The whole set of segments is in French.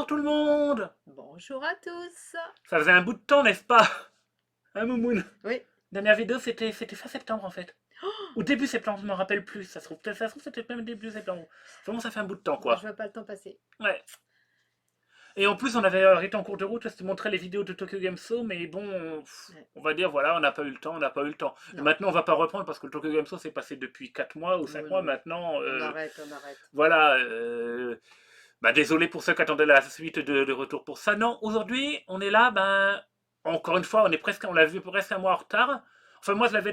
Bonjour tout le monde. Bonjour à tous. Ça faisait un bout de temps, n'est-ce pas? Hein, Moumoun? Oui. Dernière vidéo, c'était fin septembre en fait. Ou début septembre, je me rappelle plus. Ça se trouve c'était même début septembre. Vraiment, ça fait un bout de temps, Bah, je quoi. vois pas le temps passer. Ouais. Et en plus, on avait arrêté en cours de route parce que tu montrais les vidéos de Tokyo Game Show, mais bon, Ouais. on va dire, voilà, on n'a pas eu le temps, on n'a pas eu le temps. Et Non. maintenant, on va pas reprendre parce que le Tokyo Game Show s'est passé depuis 4 mois ou 5 Oui, mois non. maintenant. On arrête, on arrête. Voilà. Bah, désolé pour ceux qui attendaient la suite de retour pour ça. Non, aujourd'hui, on est là, ben, encore une fois, on l'a vu presque un mois en retard. Enfin, moi, je l'avais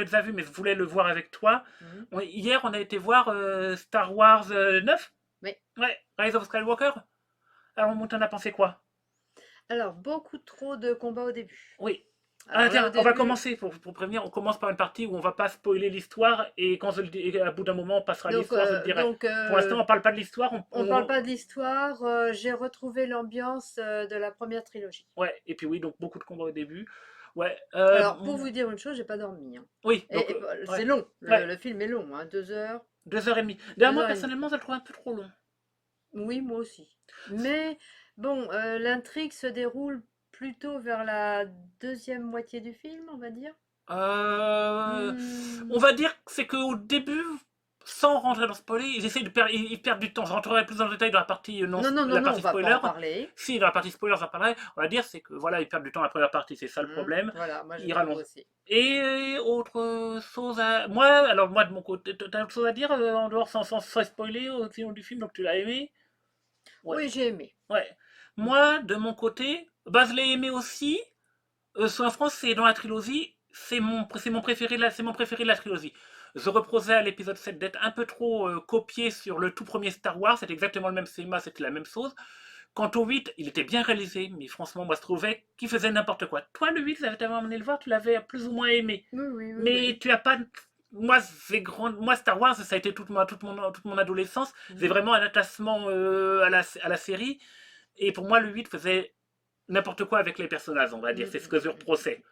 déjà vu, mais je voulais le voir avec toi. Mhm. Hier, on a été voir Star Wars 9. Oui. Ouais, Rise of Skywalker. Alors, on t'en a pensé quoi? Alors, beaucoup trop de combats au début. Oui. Ah, Alors là, au tiens, on va début, commencer pour prévenir. On commence par une partie où on va pas spoiler l'histoire et quand je le dis, et à bout d'un moment, on passera à donc, l'histoire, je le euh, dirai. donc Pour l'instant, on parle pas de l'histoire. on parle pas de l'histoire. J'ai retrouvé l'ambiance de la première trilogie. Ouais, et puis oui, donc beaucoup de combats au début. Ouais. Alors, pour vous dire une chose, j'ai pas dormi, hein. Oui, donc, Et ouais, c'est long. ouais, Le film est long, hein, 2 heures, 2 heures et demie. D'ailleurs, deux moi, heures et demie. personnellement, je le trouve un peu trop long. Oui, moi aussi. Mais bon, l'intrigue se déroule plutôt vers la deuxième moitié du film, on va dire. Euh, Hmm. on va dire que c'est qu'au début, sans rentrer dans le spoiler, ils perdent du temps. Je rentrerai plus dans le détail dans la partie, non, Non, non, non, la non, on partie va pas spoiler. en parler. Si, dans la partie spoiler, j'en parlerai. On va dire, c'est que voilà, ils perdent du temps dans la première partie, c'est ça le Hmm. problème. Voilà, moi je Ils trouve rallongent. aussi. Et autre chose à. Moi, alors, moi, de mon côté, t'as autre chose à dire en dehors sans spoiler au film du film, donc tu l'as aimé? Ouais. Oui, j'ai aimé. Ouais. Moi, de mon côté, bah, je l'ai aimé aussi. Soit en France, c'est dans la trilogie. C'est mon préféré de la trilogie. Je reprochais à l'épisode 7 d'être un peu trop copié sur le tout premier Star Wars. C'était exactement le même schéma, c'était la même chose. Quant au 8, il était bien réalisé, mais franchement, moi, je trouvais qu'il faisait n'importe quoi. Toi, le 8, t'avais amené le voir, tu l'avais plus ou moins aimé. Oui, oui, oui, Mais oui. tu as pas. Moi, Star Wars, ça a été toute mon adolescence. C'est Mhm. vraiment un attachement à la série. Et pour moi, le 8 faisait n'importe quoi avec les personnages, on va dire. Mhm, C'est ce que je mhm, mhm. reprochais.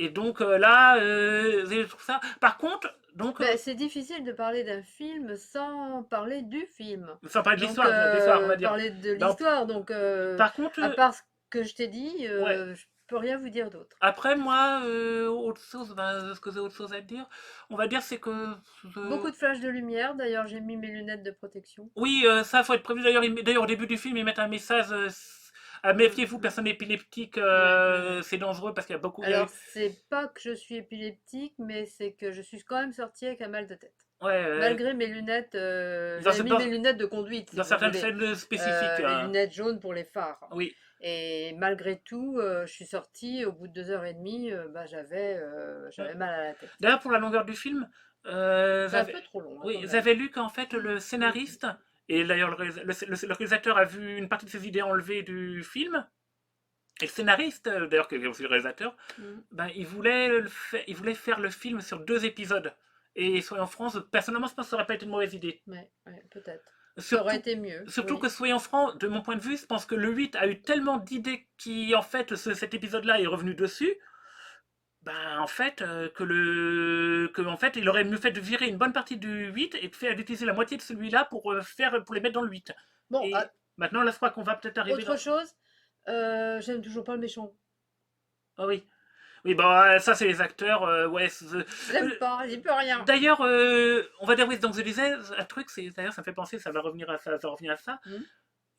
Et donc là, je trouve ça. Par contre, donc, Ben, c'est difficile de parler d'un film sans parler du film. sans parler Donc, de l'histoire, on va dire. parler de Ben, l'histoire. Donc, par contre, à part ce que je t'ai dit, ouais. je peux rien vous dire d'autre. Après, moi, autre chose, ben, ce que j'ai autre chose à dire, on va dire, c'est que. Beaucoup de flashs de lumière. D'ailleurs, j'ai mis mes lunettes de protection. Oui, ça, faut être prévu. D'ailleurs, au début du film, ils mettent un message. Mm, Méfiez-vous, mm. personne épileptique, Ouais, ouais, ouais. c'est dangereux parce qu'il y a beaucoup. Il y a Alors, eu. c'est pas que je suis épileptique, mais c'est que je suis quand même sortie avec un mal de tête. Ouais, Malgré mes lunettes, dans, j'avais ce- mis mes dans, lunettes de conduite, si dans vous certaines voulez. scènes spécifiques. Les lunettes jaunes pour les phares. Oui. Et malgré tout, je suis sortie, au bout de 2 heures et demie, bah, j'avais mal à la tête. D'ailleurs, pour la longueur du film, C'est un peu trop long, hein, oui, quand même. j'avais lu qu'en fait, le Mm, mm. scénariste, et d'ailleurs, le réalisateur a vu une partie de ses idées enlevées du film, et le scénariste, d'ailleurs, qui est aussi le réalisateur, Mm. ben, il voulait faire le film sur 2 épisodes. Et Soyons en France, personnellement, je pense que ça aurait pas été une mauvaise idée. Ouais, ouais, peut-être. Ça aurait Surtout, été mieux, surtout que oui. Soyons francs, de mon point de vue, je pense que le 8 a eu tellement d'idées qui, en fait, cet épisode-là est revenu dessus, ben, en fait, en fait, il aurait mieux fait de virer une bonne partie du 8 et d'utiliser la moitié de celui-là pour les mettre dans le 8. Bon, Et maintenant, là, je crois qu'on va peut-être arriver autre dans. chose, j'aime toujours pas le méchant. Ah oui. Oui, bah, ça, c'est les acteurs. Ouais. Je l'aime pas, j'y peux rien. D'ailleurs, on va dire, oui, donc je disais, un truc, d'ailleurs, ça me fait penser, ça va revenir à ça, ça va revenir à ça. Mm.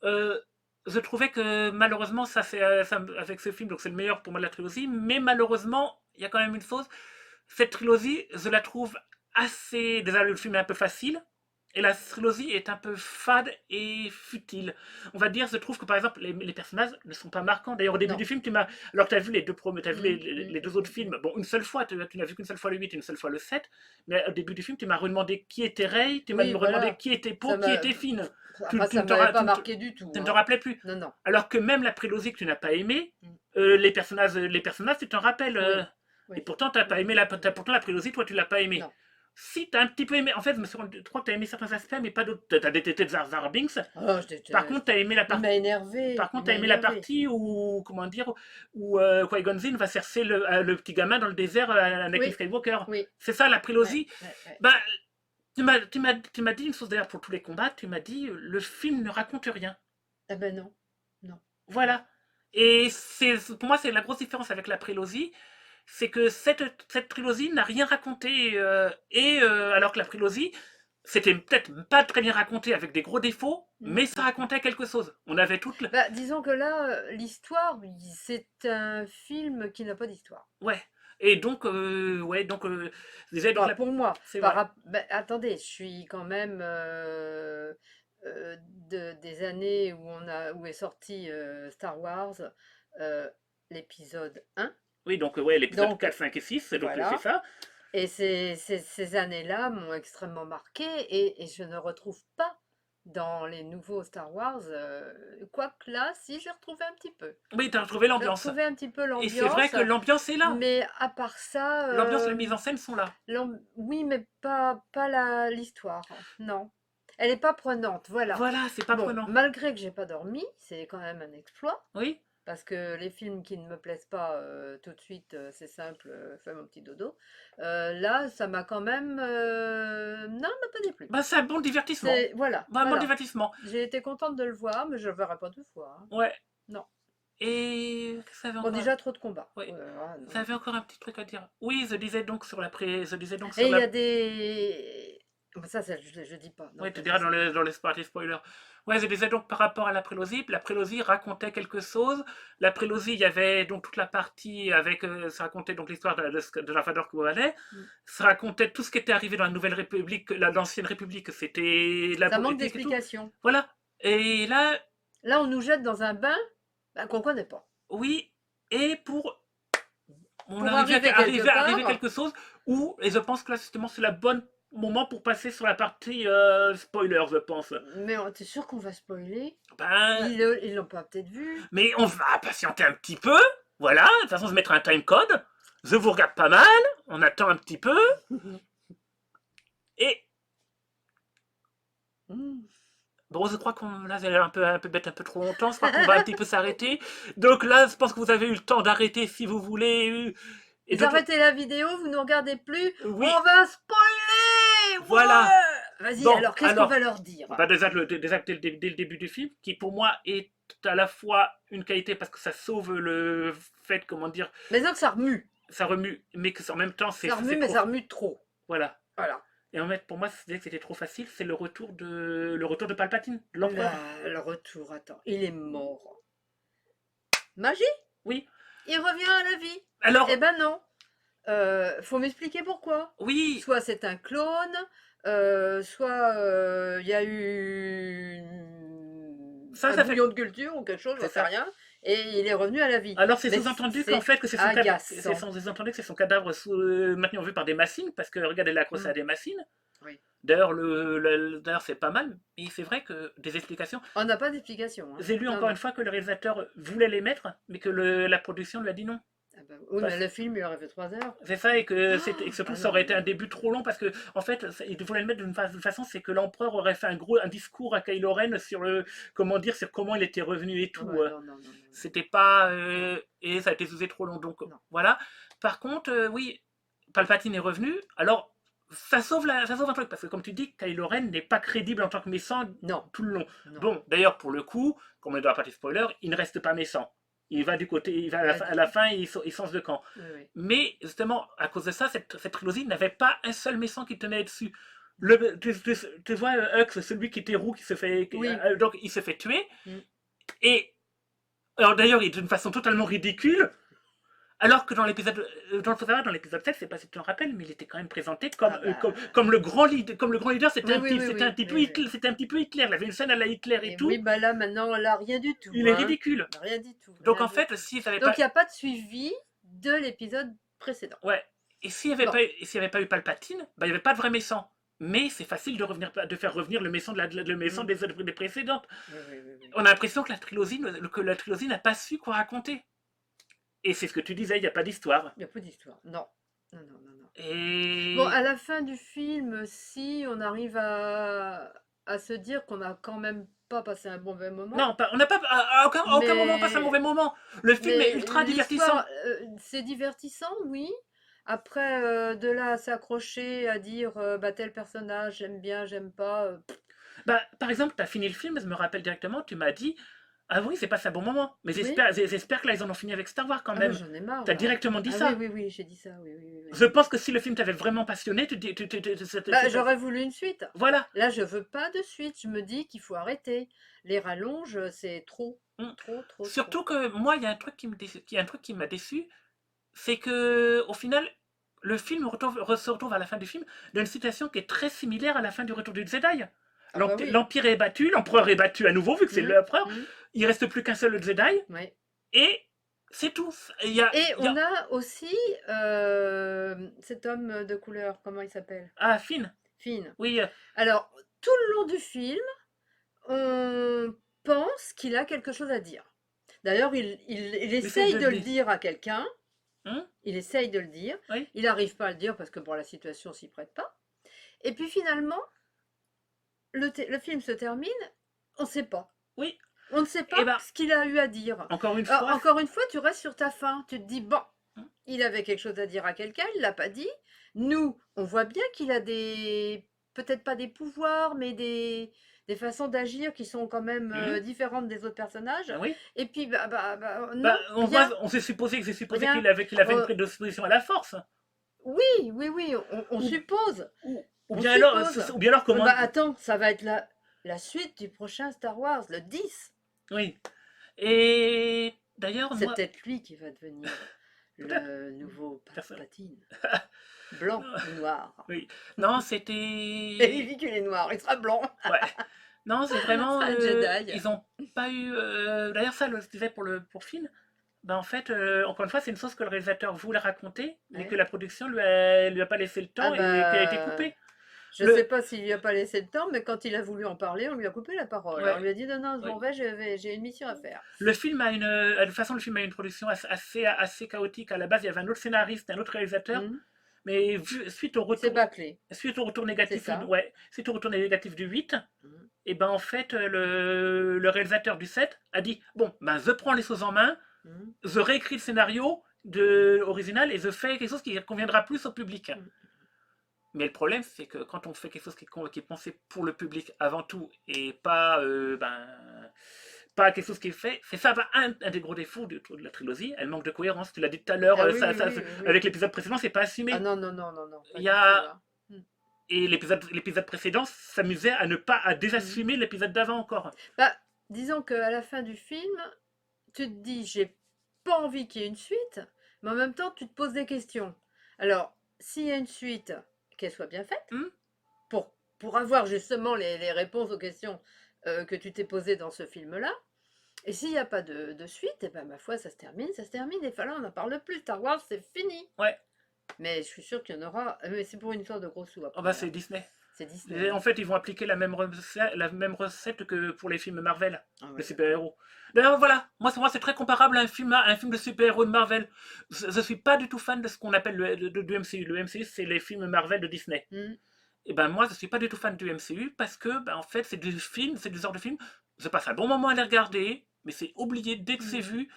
Euh, je trouvais que malheureusement, avec ce film, donc c'est le meilleur pour moi de la trilogie, mais malheureusement, il y a quand même une chose. Cette trilogie, je la trouve assez. Déjà, le film est un peu facile, et la trilogie est un peu fade et futile. On va dire, je trouve que par exemple, les personnages ne sont pas marquants. D'ailleurs, au début Non. du film, alors tu as vu les deux premiers, t'as vu Mm, mm, les deux mm, autres mm. films, bon, une seule fois, tu n'as vu qu'une seule fois le 8 et une seule fois le 7, mais au début du film, tu m'as redemandé qui était Rey, tu m'as Oui, demandé voilà. qui était Ça Poe, qui m'a... était Finn. Enfin, Tu ça ne te, m'avait ra- pas marqué du tout, tu ne te hein. rappelais plus. Non, non. Alors que même la prélogie que tu n'as pas aimé, Mm. les personnages, tu t'en rappelles. Oui, Et oui. pourtant, t'as Mm, pas aimé mm, mm. pourtant la prélogie, toi, tu l'as pas aimé. Non. Si tu as un petit peu aimé, en fait, je crois que tu as aimé certains aspects, mais pas d'autres. Tu as détesté Jar Jar Binks. Oh, Par contre, tu as aimé la il partie. m'a énervé. Par Il contre, tu as m'a aimé la énervé. partie où, comment dire, où Qui-Gon Jinn va chercher le petit gamin dans le désert, Anakin Oui, Skywalker. oui. C'est ça la Ouais, prélogie. ouais, ouais. Bah, tu m'as dit une chose d'ailleurs pour tous les combats. Tu m'as dit le film ne raconte rien. Ah ben non, non. Voilà. Et pour moi, c'est la grosse différence avec la prélogie, c'est que cette trilogie n'a rien raconté. Alors que la prélogie, c'était peut-être pas très bien raconté avec des gros défauts, mais ça Mm. racontait quelque chose. On avait toute. Bah, disons que là, l'histoire, c'est un film qui n'a pas d'histoire. Ouais. Et donc, ouais, donc, je disais, donc Enfin, là, pour moi, c'est vrai. bah, attendez, je suis quand même des années où est sorti Star Wars, euh, l'épisode 1. Oui, donc, ouais, l'épisode Donc, 4 5 et 6 donc c'est voilà. ça. Et ces années-là m'ont extrêmement marqué et je ne retrouve pas dans les nouveaux Star Wars, quoique là, si, j'ai retrouvé un petit peu. Oui, t'as retrouvé J'ai l'ambiance. retrouvé un petit peu Et c'est vrai l'ambiance, que l'ambiance est là. mais à part ça, L'ambiance et la mise en scène sont là. oui, mais pas l'histoire, non. Elle n'est pas prenante, voilà. Voilà, c'est pas Bon, prenant. malgré que j'ai pas dormi, c'est quand même un exploit. Oui. Parce que les films qui ne me plaisent pas tout de suite, c'est simple, fais mon petit dodo. Là, ça m'a quand même, non, m'a pas déplu. Bah, c'est un bon divertissement. C'est voilà, Bah, un bon voilà. divertissement. J'ai été contente de le voir, mais je le verrai pas 2 fois, hein. Ouais. Non. Et ça avait Bon, encore. déjà trop de combats. Oui. Oh là là, Ça non. avait encore un petit truc à dire. Oui, je disais donc sur la je disais donc Et sur il y la. a des ça je dis pas. Non, Oui, tu ça diras c'est dans les parties spoilers. Ouais, je disais donc par rapport à la prélogie racontait quelque chose. La prélogie, il y avait donc toute la partie avec. Ça racontait donc l'histoire de la Fador Koualet. mmh. Ça racontait tout ce qui était arrivé dans la Nouvelle République, l'ancienne République. C'était la Ça manque politique et tout. d'explication. Voilà. Et là, Là, on nous jette dans un bain, bah, qu'on connaît pas. oui. Et pour on Pour arrivait arriver à quelque arriver part, quelque chose où, et je pense que là justement c'est le bon moment pour passer sur la partie spoiler, je pense. mais tu sûr qu'on va spoiler? Ben, Ils l'ont pas peut-être vu? mais on va patienter un petit peu, voilà, de toute façon je mettrai un timecode, je vous regarde pas mal, on attend un petit peu, et Mmh. bon je crois qu'on là c'est un peu bête un peu trop longtemps, je crois qu'on va un petit peu s'arrêter, donc là je pense que vous avez eu le temps d'arrêter si vous voulez, et Vous arrêtez la vidéo, vous ne regardez plus, oui, on va spoiler! voilà, Ouais! Vas-y, bon, alors, qu'est-ce qu'on alors, va leur dire? bah déjà, dès le début du film, qui pour moi est à la fois une qualité parce que ça sauve le fait, comment dire, Mais donc, ça remue. ça remue, mais que en même temps, Ça remue, c'est mais trop. ça remue trop. Voilà. Voilà. Et en fait, pour moi, c'était trop facile, c'est le retour de Palpatine, de l'empereur. Le retour, attends, il est mort. Magie? Oui. Il revient à la vie. Eh Alors, ben non. Faut m'expliquer pourquoi. oui, Soit c'est un clone, soit il y a eu un ça fait. bouillon de culture ou quelque chose, C'est j'en sais ça. rien, et il est revenu à la vie. Alors, c'est Mais sous-entendu qu'en c'est fait, que agaçant. sous-entendu que c'est son cadavre maintenant vu par des machines, parce que regardez la crosse Mm, à des machines. oui. D'ailleurs, d'ailleurs, c'est pas mal. Et c'est vrai que des explications. On n'a pas d'explication, hein. J'ai lu Non, encore une non. fois que le réalisateur voulait les mettre, mais que la production lui a dit non. Ah bah, oui, mais Parce- le film, il aurait fait 3 heures. C'est ça, et que, et que Ah, surtout ah ça non, aurait été un non. début trop long parce que, en fait, il voulait le mettre d'une façon, c'est que l'empereur aurait fait un discours à Kylo Ren sur comment dire, sur comment il était revenu et Ah tout. ouais, non, non, non, non, non. C'était pas, et ça a été usé trop long, donc Non. voilà. Par contre, oui, Palpatine est revenu. Alors, ça sauve un truc parce que, comme tu dis, Kylo Ren n'est pas crédible en tant que méchant Non, tout le long. non, Bon, d'ailleurs, pour le coup, comme on est dans la partie spoiler, il ne reste pas méchant. Il va du côté, il va pas à du la tout. fin, il change de camp. Oui, oui. Mais justement, à cause de ça, cette trilogie n'avait pas un seul méchant qui tenait dessus. Tu vois, Hux, celui qui était roux, Oui. donc il se fait tuer. Mm. Et alors d'ailleurs, il est d'une façon totalement ridicule. Alors que dans l'épisode 7, je sais pas si tu te rappelles, mais il était quand même présenté Ah bah, comme le grand leader, oui, oui, oui, c'était oui, oui, oui. C'était un petit peu Hitler. Il avait une scène à la Hitler et Et oui, tout. bah là, maintenant, là, rien du tout, Il est hein. ridicule. Rien du tout, Donc rien en du fait, tout. s'il n'avait Donc, pas, il n'y a pas de suivi de l'épisode précédent. ouais, et Bon, s'il n'y avait pas eu Palpatine, bah, il n'y avait pas de vrai méchant. Mais c'est facile de faire revenir le méchant, le méchant mm, des précédentes. oui, oui, oui, oui. On a l'impression que la trilogie n'a pas su quoi raconter. Et c'est ce que tu disais, il n'y a pas d'histoire. Il n'y a pas d'histoire. Non. Non, non, non, non. Bon, Et à la fin du film, si on arrive à se dire qu'on n'a quand même pas passé un bon moment, non, on n'a pas à aucun moment on passe un mauvais mais moment. Le film est Mais ultra divertissant. l'histoire, c'est divertissant, oui. Après, de là à s'accrocher, à dire bah, tel personnage, j'aime bien, j'aime pas. Bah, par exemple, tu as fini le film, je me rappelle directement, tu m'as dit, ah oui, c'est passé un bon moment. Mais Oui? j'espère que là, ils en ont fini avec Star Wars quand Ah bah même. j'en ai marre Tu as là. directement dit Ah oui, ça. oui, oui, j'ai dit ça, oui, oui, oui, oui. Je pense que si le film t'avait vraiment passionné, Bah, j'aurais voulu une suite. voilà. Là, je veux pas de suite. Je me dis qu'il faut arrêter. Les rallonges, c'est trop. Mm. Trop, trop, trop. Surtout que moi, il y a un truc qui me déçu- il y a un truc qui m'a déçu, c'est que au final, le film se retrouve à la fin du film dans une situation qui est très similaire à la fin du Retour du Jedi. Ah bah oui. L'Empire est battu, l'Empereur est battu à nouveau, vu que c'est Hum, l'Empereur. hum, Il reste plus qu'un seul Jedi, ouais. et c'est tout. Et Il y on a... a aussi cet homme de couleur, comment il s'appelle? Ah, Finn, Finn. oui, Alors, tout le long du film, on pense qu'il a quelque chose à dire. D'ailleurs, il il essaie essaye de de le le dire. dire à quelqu'un. Hein. Il essaye de le dire. Oui, Il n'arrive pas à le dire parce que bon, la situation s'y prête pas. Et puis finalement, le film se termine, on ne sait pas. oui. On ne sait Et pas ben, ce qu'il a eu à dire. encore une Alors, fois, encore une fois, tu restes sur ta faim. Tu te dis, bon, hein, il avait quelque chose à dire à quelqu'un, il l'a pas dit. Nous, on voit bien qu'il a peut-être pas des pouvoirs, mais des façons d'agir qui sont quand même mhm, différentes des autres personnages. oui. Et puis, Bah, non, on voit, rien, on s'est supposé que j'ai supposé rien. qu'il avait une Euh, prédisposition à la force. oui, oui, oui, on Ou, suppose. ou On bien alors, suppose. ou bien alors Mais comment. bah attends, ça va être la suite du prochain Star Wars, le 10. Oui. Et d'ailleurs, C'est moi, peut-être lui qui va devenir peut-être. le nouveau Personne. Palpatine. Blanc ou noir. Oui. Non, Et c'était. vu qu'il est noir, il sera blanc. Ouais. Non, c'est Il vraiment. sera un Jedi. Ils ont pas eu. D'ailleurs, ça, je disais pour Finn. Ben, en fait, encore une fois, c'est une chose que le réalisateur voulait raconter, mais que Ouais. la production lui a pas laissé le Ah temps et qui a été bah, coupée. je sais Le. pas s'il lui a pas laissé le temps, mais quand il a voulu en parler, on lui a coupé la parole. On Ouais. lui a dit non, non, je m'en Oui. vais, j'ai une mission à faire. Le film a de toute façon, le film a une production assez chaotique. À la base, il y avait un autre scénariste, un autre réalisateur, Hmm. mais C'est bâclé, suite au retour c'est négatif, ça. ouais, suite au retour négatif du 8, Hmm. et ben en fait, le réalisateur du 7 a dit bon, ben je prends les choses en main, Hmm. je réécris le scénario original et je fais quelque chose qui conviendra plus au public. Hmm. Mais le problème, c'est que quand on fait quelque chose qui est pensé pour le public avant tout et pas, pas quelque chose qui est fait, c'est ça un des gros défauts de la trilogie. Elle manque de cohérence. Tu l'as dit tout à l'heure, Ah oui, oui, oui, oui, oui. avec l'épisode précédent, c'est pas Ah assumé. non, non, non, non, non, Il pas y du tout, a hein. Hmm. et l'épisode précédent s'amusait à ne pas à Hmm. désassumer l'épisode d'avant encore. Bah, disons qu'à la fin du film, tu te dis, j'ai pas envie qu'il y ait une suite, mais en même temps, tu te poses des questions. Alors, s'il y a une suite, qu'elle soit bien faite, Hmm. pour avoir justement les réponses aux questions que tu t'es posées dans ce film-là. Et s'il n'y a pas de suite, et ben ma foi, ça se termine, et voilà, on n'en parle plus. Star Wars, c'est fini. Ouais. Mais je suis sûre qu'il y en aura. Mais c'est pour une histoire de gros sous Oh bah après, c'est hein. Disney. C'est Disney, Et hein. en fait, ils vont appliquer la même recette que pour les films Marvel, Ah de ouais, d'accord. super-héros. D'ailleurs, voilà, moi c'est très comparable à un film de super-héros de Marvel. Je suis pas du tout fan de ce qu'on appelle du MCU. Le MCU, c'est les films Marvel de Disney. Hmm. Et ben moi, je suis pas du tout fan du MCU parce que, ben, en fait, c'est du genre de film. Je passe un bon moment à les regarder, mais c'est oublié dès que c'est Hmm. vu.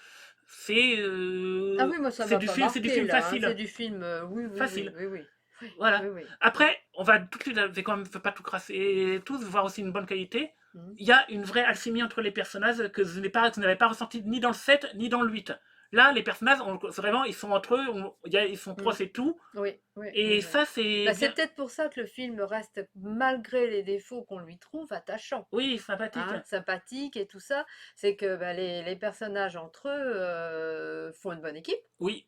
Ah oui, moi, ça m'a pas C'est du marqué, film là, hein. C'est facile, du film. Oui, oui, oui, facile. oui, oui. Oui, Voilà. oui, oui. Après, on va tout de suite, je vais quand même pas tout crasser et tous, voir aussi une bonne qualité. Hmm. Il y a une vraie alchimie entre les personnages que je n'avais pas ressenti ni dans le 7 ni dans le 8. Là, les personnages, vraiment, ils sont entre eux, ils sont Hmm. proches et tout. Oui, oui, oui, Et oui. ça, c'est Bah, c'est bien. peut-être pour ça que le film reste, malgré les défauts qu'on lui trouve, attachant. Oui, sympathique. Hein, sympathique et tout ça. C'est que bah, les personnages entre eux font une bonne équipe. Oui.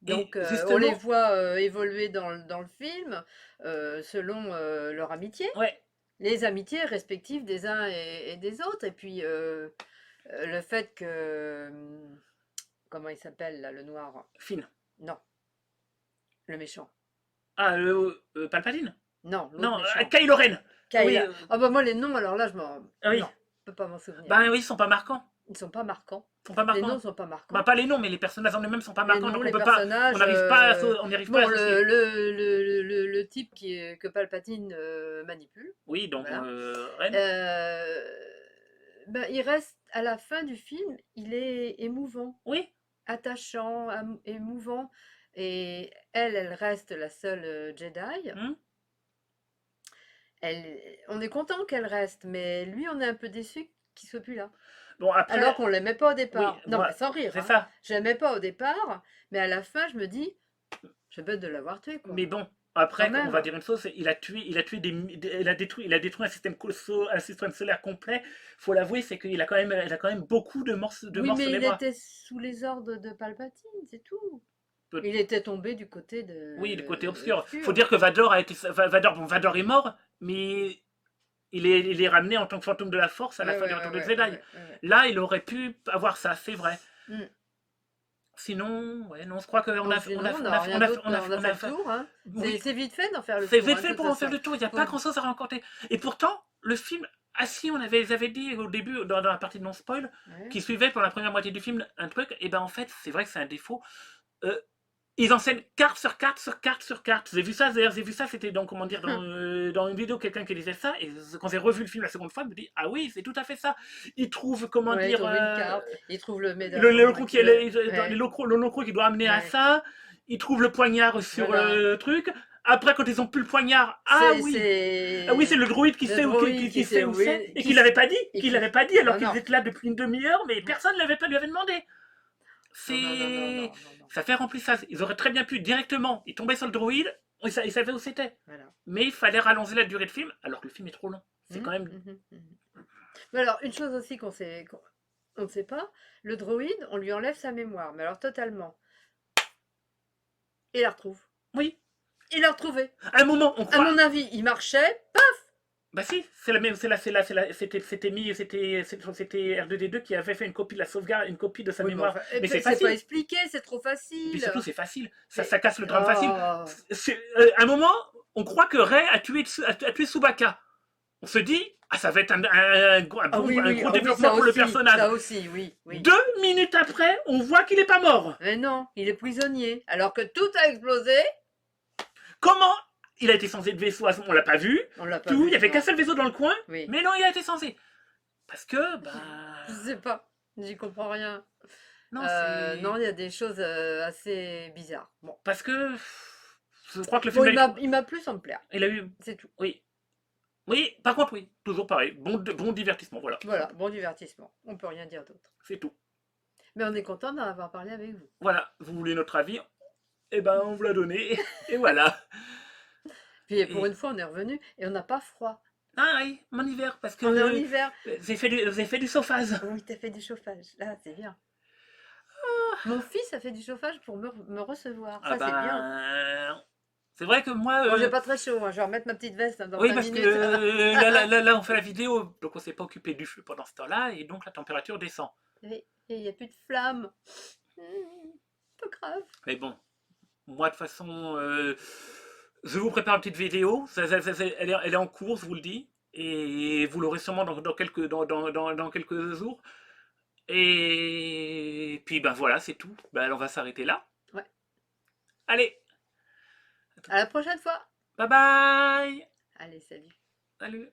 Et Donc, on les justement, voit évoluer dans le film selon leur amitié, ouais, les amitiés respectives des uns et des autres. Et puis, le fait que. Comment il s'appelle, là, le noir? Finn. Non, le méchant. Ah, Palpatine. Non, l'autre Non, méchant. Kylo Ren. Oui, Kayla. Ah bah moi, les noms, alors là, je m'en. oui. Non, je peux pas m'en souvenir. Ben oui, ils sont pas marquants. Ils sont pas marquants. Ils sont pas Les noms marquants. sont pas Bah marquants. pas les noms, mais les personnages en eux-mêmes sont pas Les marquants, noms, donc les personnages. on n'y arrive pas à Bon, associer. le type que Palpatine manipule, Oui, donc voilà. Ren. Euh, ben, il reste à la fin du film, il est émouvant, Oui, attachant, émouvant. Et elle reste la seule Jedi. hmm, on est content qu'elle reste, mais lui, on est un peu déçu qu'il soit plus là. Bon, après, Alors qu'on l'aimait pas au oui, départ. Non, moi, mais sans rire, c'est hein. ça. Je l'aimais pas au départ, mais à la fin, je me dis, c'est bête de l'avoir tué, quoi. Mais bon, Quand après, on va même. dire une chose, il a tué il a détruit un système solaire complet. Faut l'avouer, c'est qu'il a il a quand même beaucoup de Oui, morts sur mais les il bras. était sous les ordres de Palpatine, c'est tout. Peut- Il était tombé du côté Oui, du côté de obscur. Faut obscur. dire que Vador est mort, mais il est ramené en tant que fantôme de la Force à la Ouais, fin ouais, du ouais, Retour de ouais, Jedi. ouais, ouais, ouais. Là, il aurait pu avoir ça, c'est vrai. Mm. Sinon, ouais, non, je crois qu'on Bon, a, sinon, on n'a rien d'autre, on a fait le tour, hein. oui, C'est vite fait d'en faire le c'est tour, vite hein, de fait toute pour en faire façon. le tour, il n'y a Faut- pas grand chose à raconter. Et pourtant, le film, ah si, ils avaient dit au début, dans la partie de non-spoil, Ouais. qui suivait pour la première moitié du film, un truc, et ben en fait, c'est vrai que c'est un défaut. Euh, Ils enseignent carte sur carte sur carte sur carte. J'ai vu ça, d'ailleurs, j'ai vu ça, c'était dans, comment dire, dans une vidéo, quelqu'un qui disait ça, et quand j'ai revu le film la seconde fois, je me dis, ah oui, c'est tout à fait ça. Ils trouvent, comment Ouais, il dire, trouve une carte, il trouve le le médaillon, locro qui est ouais, le locro qui doit amener à ouais, ça. Ils trouvent le poignard sur voilà. le truc. Après, quand ils ont plus le poignard, ah oui, ah oui, c'est C'est le droïde qui le sait droïde qui qui sait sait où où c'est il, et qu'il l'avait pas dit, et qui, alors non, qu'ils non, étaient là depuis une demi-heure, mais non, personne l'avait pas lui avait demandé. non, non, non, non, C'est non, non, non. ça fait remplir ça. Ils auraient très bien pu directement, ils tombaient sur le droïde, ils savaient où c'était. Voilà. Mais il fallait rallonger la durée de film, alors que le film est trop long. C'est Mhm, quand même. mhm, mhm. Mais alors, une chose aussi on ne sait pas, le droïde, on lui enlève sa mémoire, mais alors totalement. Il la retrouve. Oui. Il l'a retrouvé. À un moment, on À croit. mon avis, il marchait, paf. Bah si, c'est la même, c'était R2D2 qui avait fait une copie de la sauvegarde, une copie de sa Oui, mais mémoire. enfin, Mais c'est c'est pas facile. expliqué, c'est trop Et puis facile. surtout, c'est facile. Mais, Ça casse le drame facile. oh, À un moment, on croit que Rey a tué Chewbacca. On se dit, ah, ça va être ah oui, un oui, gros ah oui, développement pour le personnage. ça aussi, oui, oui. 2 minutes après, on voit qu'il est pas mort. Mais non, il est prisonnier. Alors que tout a explosé, Comment il a été censé de vaisseau à ce moment, on l'a pas vu. on l'a pas Tout, vu. il y avait Non. qu'un seul vaisseau dans le coin. Oui. Mais non, il a été censé. Parce que, bah. Je sais pas, j'y comprends rien. Non, c'est. Non, il y a des choses assez bizarres. Bon, Parce que. Je crois que le bon, film. il m'a plu sans me plaire, Il a eu. c'est tout. Oui. Oui, par contre, oui. Toujours pareil. Bon divertissement, voilà. Voilà, bon divertissement. On peut rien dire d'autre. C'est tout. Mais on est content d'en avoir parlé avec vous. Voilà. Vous voulez notre avis? Eh ben, on vous l'a donné. Et voilà. Puis pour Et- une fois, on est revenu et on n'a pas froid. Ah oui, mon hiver, parce que On est en hiver. j'ai fait du chauffage. Oui, t'as fait du chauffage. Là, c'est bien. Mon fils a fait du chauffage pour me recevoir. Ah Ça, c'est bien. ben, c'est vrai que moi. Bon, j'ai pas très chaud, hein. Je vais remettre ma petite veste hein, dans Oui, 5 parce que minutes. là, on fait la vidéo, donc on s'est pas occupé du feu pendant ce temps-là, et donc la température descend. Et il n'y a plus de flamme. Pas grave. Mais bon, moi de toute façon, je vous prépare une petite vidéo, elle est en cours, je vous le dis, et vous l'aurez sûrement dans quelques jours. Et puis ben voilà, c'est tout. Ben, on va s'arrêter là. Ouais. Allez, À la prochaine fois. bye bye. Allez, salut. Salut.